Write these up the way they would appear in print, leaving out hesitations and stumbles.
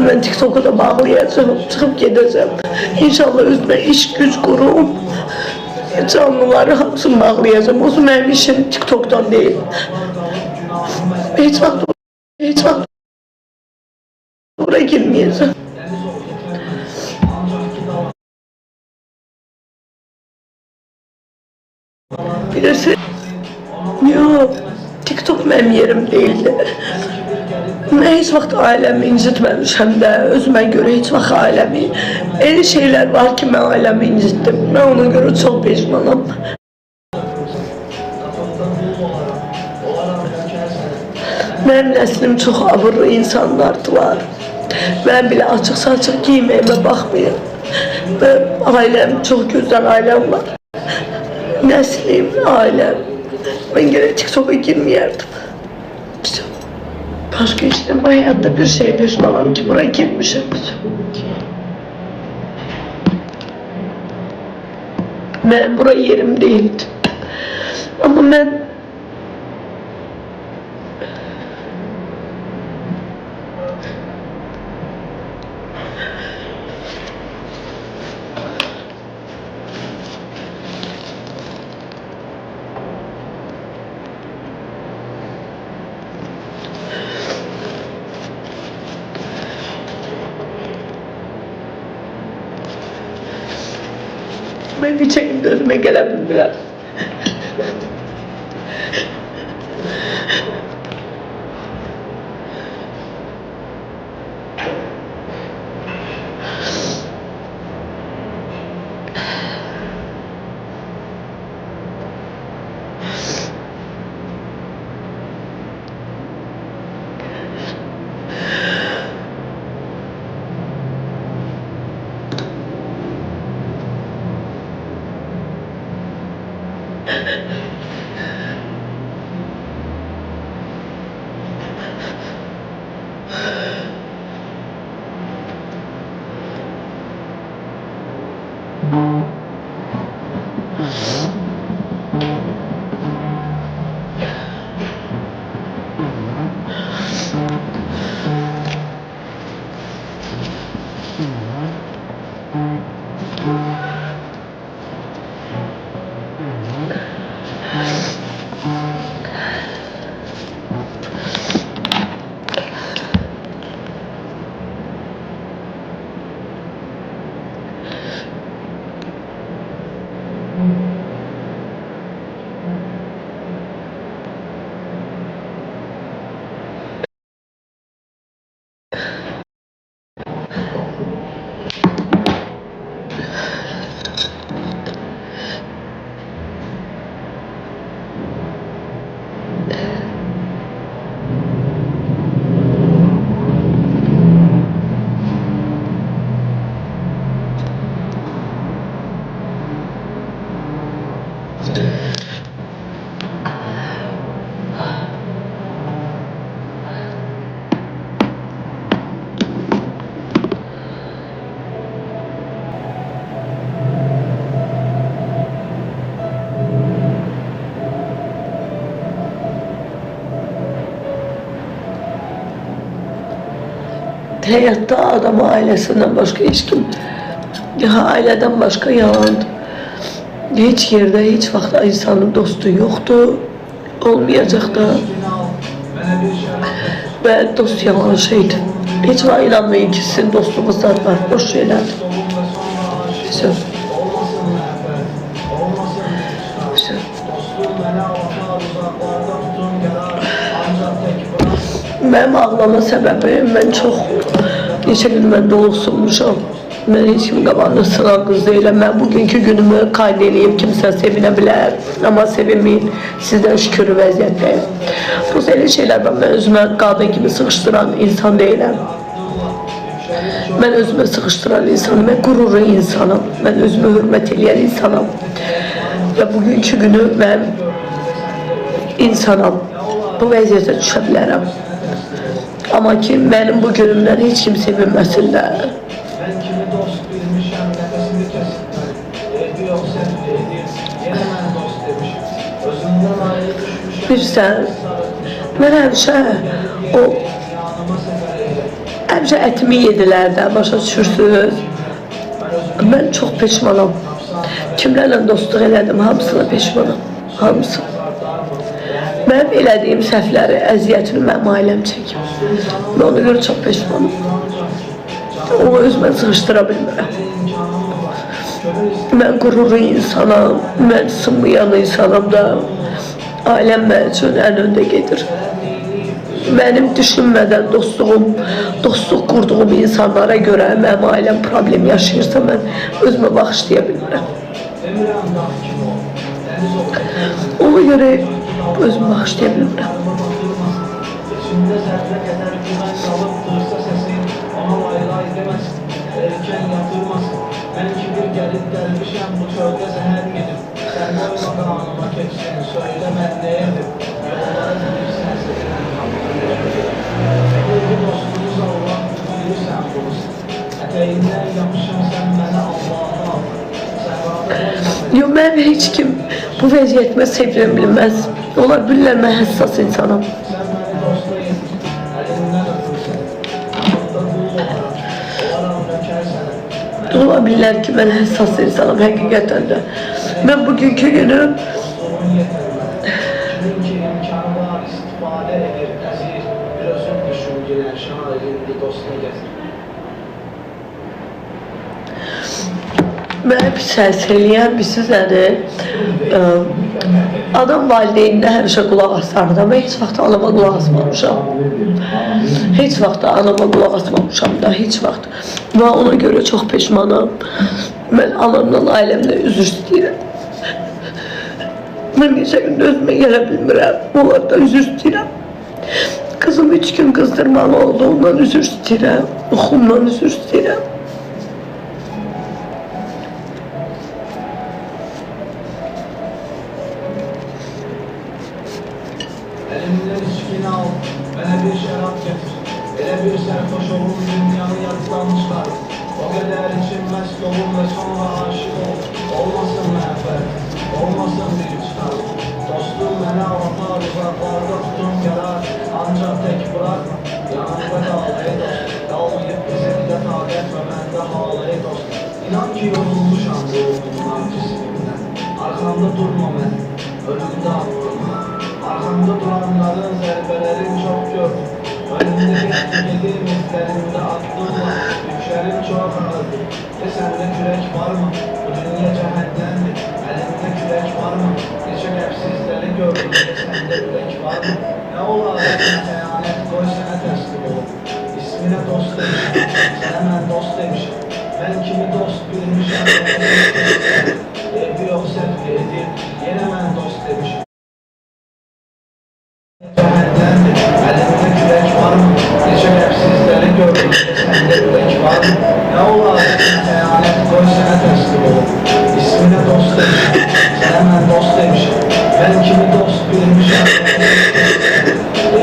Ben TikTok'u da bağlayacağım, çıkıp gideceğim. İnşallah özüme iş güç kurum. Canlıları hamsını bağlayacağım. O benim işim TikTok'tan değil. Hiç vakit oraya girmeyeceğim. Birisi, yok, TikTok benim yerim değildi. Ben hiç vaxt ailemi incitmemişim de, özüme göre hiç vaxt ailemi. Öyle şeyler var ki ben ailemi incittim. Ben ona göre çok pişmanım. Benim neslim çok abırlı insanlardılar. Ben bile açık saçık giymeyime bakmayayım. Ve ailem, çok güzel ailem var. Neslim, ailem. Ben gene TikTok'a girmeyerdim. Başka işte hayatta bir şey pişmanım ki buraya girmişim. Ben buraya yerim değildi. Ama ben bir çekim gözüme gelebilir biraz. Hayatta adam ailesinden başka hiç kim, ya aileden başka yalandı. Hiç yerde, hiç vakti insanın dostu yoktu, olmayacak da. Ve dost yalan şeydi. Hiç var inanmayın ki sizin dostluğunuz var, boş şeyler. Söz. Benim ağlama sebebim, ben çok neçə gün mən doluxsunmuşam. Mən heç kimin qabağında sıran qız deyiləm. Mən bugünkü günümü qayd edeyim, kimsə sevinə bilər. Amma sevinməyin, sizdən şükür vəziyyətdəyim. Bu elə şeylər var, mən özümə qadın kimi sıxışdıran insan deyiləm. Mən özümə sıxışdıran insanım, mən qürurlu insanım. Mən özümə hürmət edən insanım. Və bugünkü günü mən insanım. Bu vəziyyətə düşə bilərəm. Ama ki benim bu günümden hiç kimse bilmesinler. Bilirsən, mən həmişə o həmişə ətimi yedilər də, başa düşürsünüz. Mən çox peşmanam. Kimlərlə dostluq elədim, hamısına peşmanam. Hamısı. Mənim elədiyim səhvləri, əziyyətini mənim ailəm çəkib. Mən ona görə çox peşmanam. Onu özümə sığışdıra bilmirəm. Mən qürurlu insanam, mən sınmayan insanam da. Ailəm mənim üçün ən öndə gedir. Mənim düşünmədən dostluq qurduğum insanlara görə mənim ailəm problem yaşayırsa, mən özümə bağışlaya bilmirəm. Ona görə özümü bağışlaya bilmirəm. Belki bir gelip gelmişem bu çölde zehir gidip sen de olmadan anıma keçsin söyle ben neydim yollara bilirsen senin bir dostumuz Allah bilirsen bulursun eteğinden yapışım sen bana Allah'a Yok, mən heç kim bu vəziyyətmə sevdirə bilməz. Onlar bilirlər, mən həssas insanam. sen beni dostlayın elinden öpürsen altta dul olarak olarak dökersen Ola bilirlər ki, mən həssas insanam, həqiqətən də. Mən bugünkü günü çünkü imkanı var istifade edir əziz bir özün düşün gelen şairin bir dostuna gezir mənə pis səs eləyən birisiz nədir? Adam valideyninə həmişə qulaq asardı, amma heç vaxt anama qulaq asmamışam. Heç vaxt anama qulaq asmamışam da, heç vaxt. Və ona görə çox peşmanam. Mən anamdan, ailəmdən üzr istəyirəm. Mən neçə gündə özümə gələ bilmirəm, onlardan üzr istəyirəm. Kızım 3 gün qızdırmalı oldu, ondan üzr istəyirəm. Oxumdan üzr istəyirəm. Elimden içkini al, bana bir şarap getir. Ele bir serhoş olun, dünyanı yatlanmışlar. O kadar içilmez dolun ve sonra aşık ol. Olmasın mehbet, olmasın bir çıkar. Dostum beni avatar, uzaklarda tutun yarar. Ancak tek bırakma, yanımda kal ey dost. Kalmayıp bizimde taadet ve bende hal ey dost. İnan ki yorulmuşam ruhumdan cisimimden. Arkamda durma ben, önümde aklımda. Arkamda duranların zərbələrin çox gördüm. Önümdə getdiyim izlərimdə attım var. Yüklərim çox ağırdır. Səndə kürək varmı? Bu dünya cəhənnəmdir. Əlimdə kürək varmı? Neçə qəbsizləri gördüm. Səndə ürək varmı? Nə olar? Xəyanət qoy sənə təslim olum. İsminə dost demişəm. Sənə mən dost demişəm. Mən kimi dost bilmişəm. Evi yox səhv edib. Yenə mən dost demişəm. Elimde kürek var mı? Neçə qəbsizləri gördüm. Səndə ürək var mı? Nə olar? Xəyanət qoy sənə təslim olum. İsminə dost demişəm. Sənə mən dost demişəm. Mən kimi dost bilmişəm.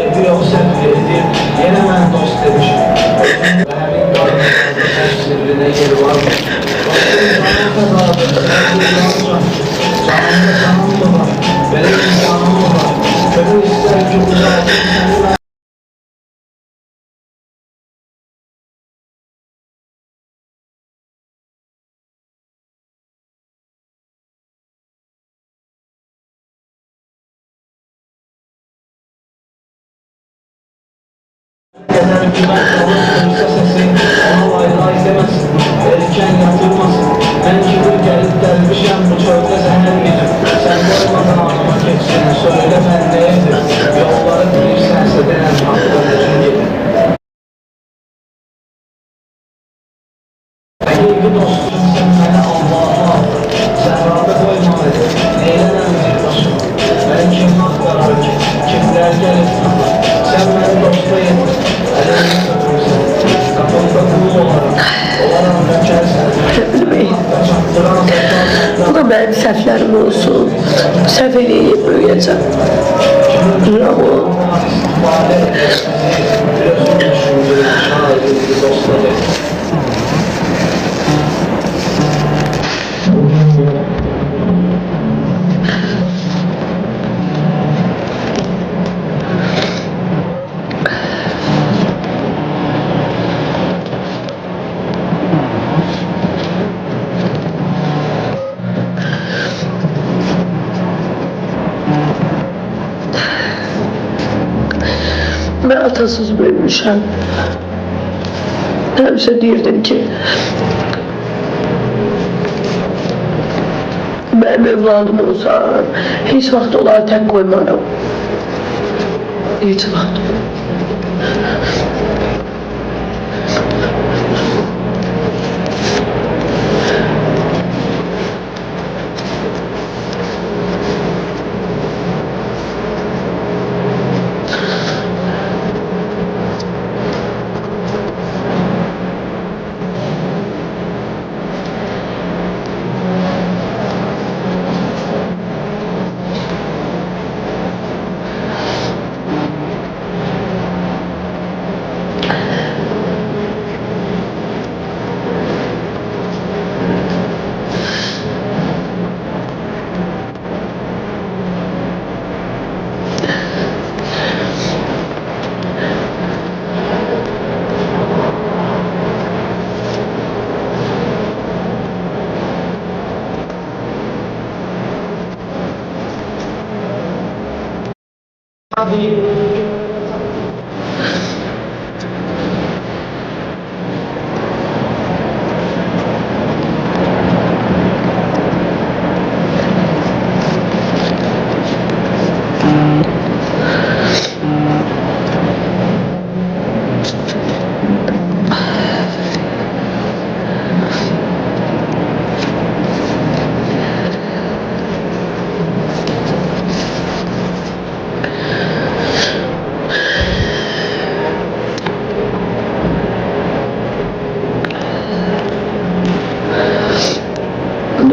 Evi yox səhv edib. Yenə mən dost demişəm. Və həmin qarnının sirrinə yer var mı? Dostum canım fədadır. Canımda canım mı var? Belə insanım mı var? Gönül ister ki uzatın seni ben Kadar güven kalırsa sesin ona lay lay demesin Erken yatırmasın Ben kibir gelip gelmişem bu çölde zehir gidip Sen doymadan anıma geçsin Söyle ben neydim Yolları bilirsense denen haklar için gidip Sevgi dostum sen beni Allah'a Serrada koymalıydın Eğlenen bir başıma Ben kim aktarar ki Kimler gelip tanır Sen beni dosta yedin Elini tutursan Kapımda kul olarak Olarak dökersen Bu da benim səhvlərim olsun. Səhv eləyib böyüyəcəm. Bravo. atasız büyümüşəm. Həmişə deyirdim ki, benim evladım olsa, hiç vaxt onları tək qoymaram. Hiç vaxt.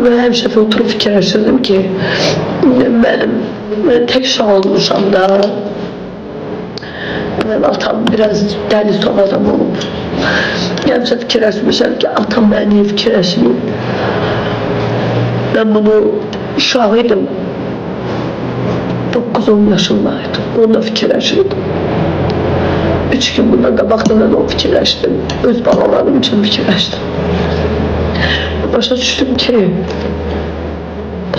Ben hemşe oturup fikirleşirdim ki ben tek şey olmuşam da ben atam biraz deli son adam olup hemşe fikirleşmişim ki atam ben niye fikirleşmeyeyim. Ben bunu şahidim. 9-10 yaşındaydım. Onunla fikirleşirdim. 3 gün bundan da baktım ben o fikirleştim. Öz balalarım için fikirleştim. Başa düştüm ki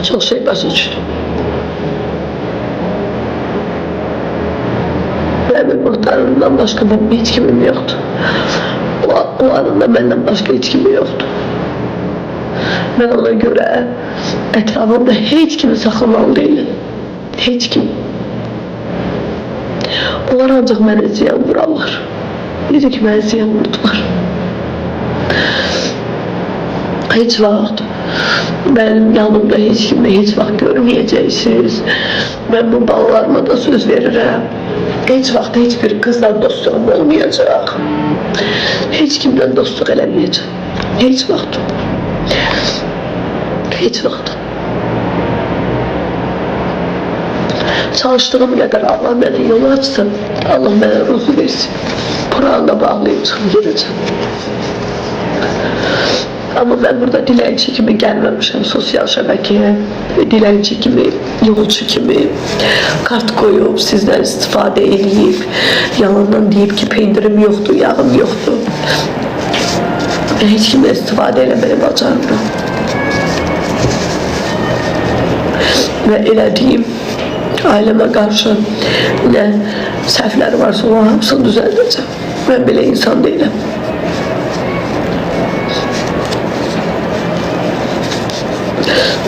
çok şey başa düştüm. Benim muhtarımdan başka benim hiç kimim yoktu. O anında benden başka hiç kimi yoktu. Ben ona göre etrafımda hiç kimi saklamalı değilim. Hiç kim. Onlar ancak beni ziyan vurarlar. Necə ki beni ziyan vurdular. Hiç vaxt benim yanımda hiç kimle hiç vaxt görmeyeceksiniz. Ben bu balalarıma da söz veririm. Hiç vaxt hiçbir kızla dostluğum olmayacak. Hiç kimden dostluk eləmeyeceğim. Hiç vaxt. Hiç vaxt. Çalıştığım kadar Allah bana yol açsın. Allah bana ruhu versin. Kur'an'la bağlayıp çıkıp gideceğim. Ama ben burada dilenci kimi gelmemişim sosyal şebekeye. Dilenci kimi, yolcu kimi kart koyup sizden istifade edip yalandan deyip ki peynirim yoktu, yağım yoktu. Ben hiç kimle istifade eləməyi bacarmıram. Ve elədiyim aileme karşı ne səhvlər varsa o hamısını düzəldəcəm. Ben belə insan değilim.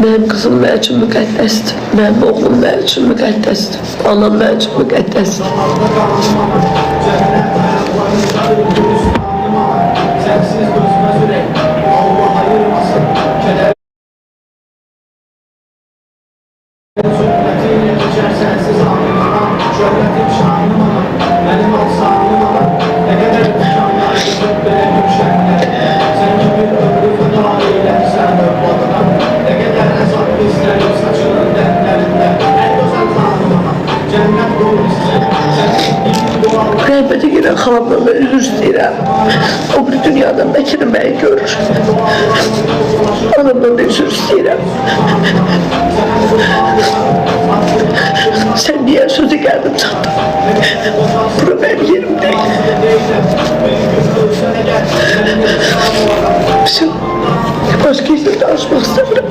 Benim kızım benim için müqəddəsdir. Benim oğlum benim için müqəddəsdir. Anam benim için müqəddəsdir. Rəhbətə girən xalamdan da üzr istəyirəm. O bir dünyadan Bəkirim bəyi görür. Anamdan da üzr istəyirəm. Sen niye sözü geldim çattın? Bura benim yerim değil. Başka hiçbir danışmak istemiyorum.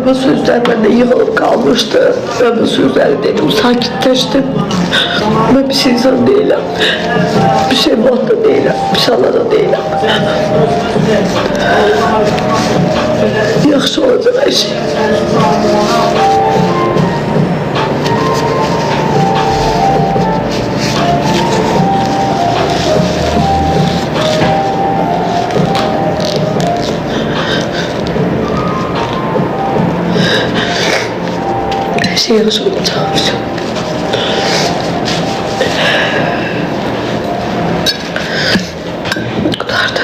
bu sözler bende yığılıp kalmıştı. Ben bu sözleri dedim, sakitleştim. Ben bir şey insan değilim. Bir şey muhatap değilim. Bir şey da değilim. Yaxşı olacak her şey. Her şey yaxşı olacak. Bu kadardı.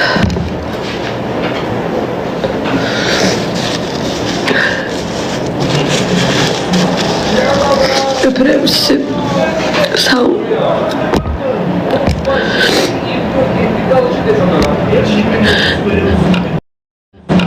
Öpürüm sizi. Sağ olun.